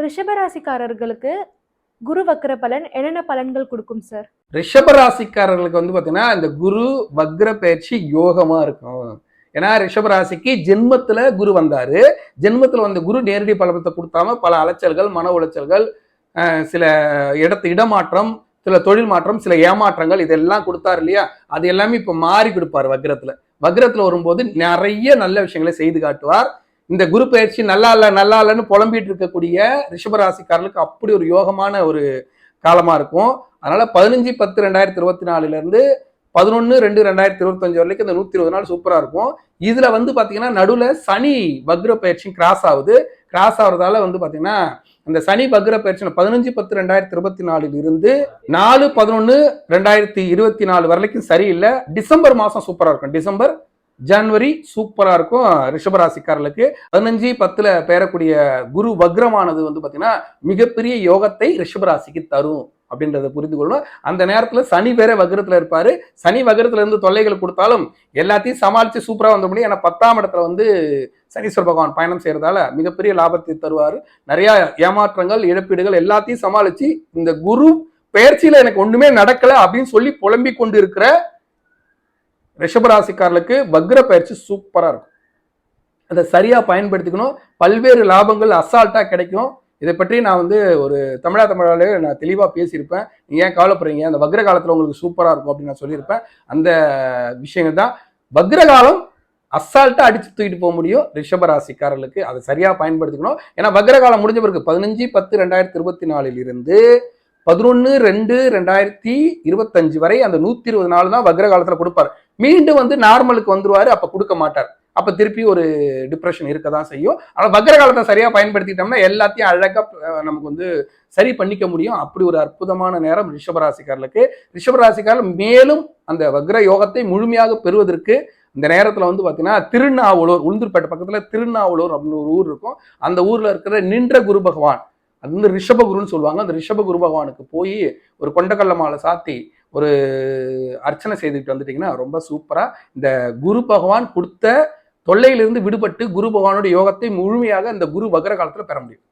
ரிஷபராசிக்காரர்களுக்கு குரு வக்ர பலன் என்னென்ன பலன்கள் கொடுக்கும் சார்? ரிஷபராசிக்காரர்களுக்கு வந்து பாத்தீங்கன்னா இந்த குரு வக்ர பயிற்சி யோகமா இருக்கும். ஏன்னா ரிஷபராசிக்கு ஜென்மத்துல குரு வந்தாரு. ஜென்மத்துல வந்த குரு நேரடி பலத்தை கொடுத்தாம பல அலைச்சல்கள், மன உளைச்சல்கள், சில இடமாற்றம், சில தொழில் மாற்றம், சில ஏமாற்றங்கள் இதெல்லாம் கொடுத்தாரு இல்லையா? அது எல்லாமே இப்ப மாறி கொடுப்பாரு வக்ரத்துல. வக்ரத்துல வரும்போது நிறைய நல்ல விஷயங்களை செய்து காட்டுவார். இந்த குரு பயிற்சி நல்லா இல்லைன்னு புலம்பிட்டு இருக்கக்கூடிய ரிஷபராசிக்காரர்களுக்கு அப்படி ஒரு யோகமான ஒரு காலமா இருக்கும். அதனால 15/10/2024 இருந்து 11/2/2025 வரைக்கும் இந்த 120 நாள் சூப்பரா இருக்கும். இதுல வந்து பாத்தீங்கன்னா நடுவுல சனி வக்ர பயிற்சி கிராஸ் ஆகுது. கிராஸ் ஆகுறதால வந்து பாத்தீங்கன்னா அந்த சனி வக்ர பயிற்சி 15/10/2024 இருந்து 4/11/2024 வரைக்கும் சரியில்லை. டிசம்பர் மாசம் சூப்பரா இருக்கும். டிசம்பர் ஜனவரி சூப்பரா இருக்கும் ரிஷபராசிக்காரர்களுக்கு. 15/10 பெறக்கூடிய குரு வக்ரமானது வந்து பாத்தீங்கன்னா மிகப்பெரிய யோகத்தை ரிஷபராசிக்கு தரும் அப்படின்றத புரிந்து கொள்ளணும். அந்த நேரத்துல சனி வேற வக்ரத்துல இருப்பாரு. சனி வக்ரத்துல இருந்து தொல்லைகள் கொடுத்தாலும் எல்லாத்தையும் சமாளிச்சு சூப்பரா வந்த முடியும். ஏன்னா 10ஆம் இடத்துல வந்து சனீஸ்வர பகவான் பயணம் செய்யறதால மிகப்பெரிய லாபத்தை தருவாரு. நிறைய ஏமாற்றங்கள், இழப்பீடுகள் எல்லாத்தையும் சமாளிச்சு இந்த குரு பயிற்சியில எனக்கு ஒண்ணுமே நடக்கல அப்படின்னு சொல்லி புலம்பிக் கொண்டு இருக்கிற ரிஷபராசிக்காரர்களுக்கு வக்ர பயிற்சி சூப்பரா இருக்கும். அதை சரியா பயன்படுத்திக்கணும். பல்வேறு லாபங்கள் அசால்ட்டா கிடைக்கும். இதை பற்றி நான் வந்து ஒரு தமிழாலே நான் தெளிவா பேசியிருப்பேன். நீங்க ஏன் கவலைப்படுறீங்க, அந்த வக்ர காலத்துல உங்களுக்கு சூப்பரா இருக்கும் அப்படின்னு நான் சொல்லியிருப்பேன். அந்த விஷயங்கள் தான். வக்ர காலம் அசால்ட்டா அடிச்சு தூக்கிட்டு போக முடியும் ரிஷபராசிக்காரர்களுக்கு. அதை சரியா பயன்படுத்திக்கணும். ஏன்னா வக்ர காலம் முடிஞ்ச பிறகு 15/10/2024 இருந்து 11/2/2025 வரை அந்த 120 நாள் தான் வக்ர காலத்துல கொடுப்பாரு. மீண்டும் வந்து நார்மலுக்கு வந்துருவாரு. அப்ப கொடுக்க மாட்டார். அப்ப திருப்பி ஒரு டிப்ரெஷன் இருக்கதான் செய்யும். ஆனா வக்ர காலத்தை சரியா பயன்படுத்திட்டோம்னா எல்லாத்தையும் அழகா நமக்கு வந்து சரி பண்ணிக்க முடியும். அப்படி ஒரு அற்புதமான நேரம் ரிஷபராசிக்காரர்களுக்கு. ரிஷபராசிக்காரர்கள் மேலும் அந்த வக்ர யோகத்தை முழுமையாக பெறுவதற்கு இந்த நேரத்துல வந்து பாத்தீங்கன்னா திருநாவலூர், உளுந்தூர்பேட்டை பக்கத்துல திருநாவலூர் அப்படின்னு ஒரு ஊர் இருக்கும். அந்த ஊர்ல இருக்கிற நின்ற குரு பகவான், அது வந்து ரிஷபகுருன்னு சொல்லுவாங்க. அந்த ரிஷப குரு பகவானுக்கு போய் ஒரு கொண்டக்கல்ல மாலை சாத்தி ஒரு அர்ச்சனை செய்துட்டு வந்துட்டீங்கன்னா ரொம்ப சூப்பரா இந்த குரு பகவான் கொடுத்த தொல்லையிலிருந்து விடுபட்டு குரு பகவானுடைய யோகத்தை முழுமையாக இந்த குரு வக்ர காலத்துல பெற முடியும்.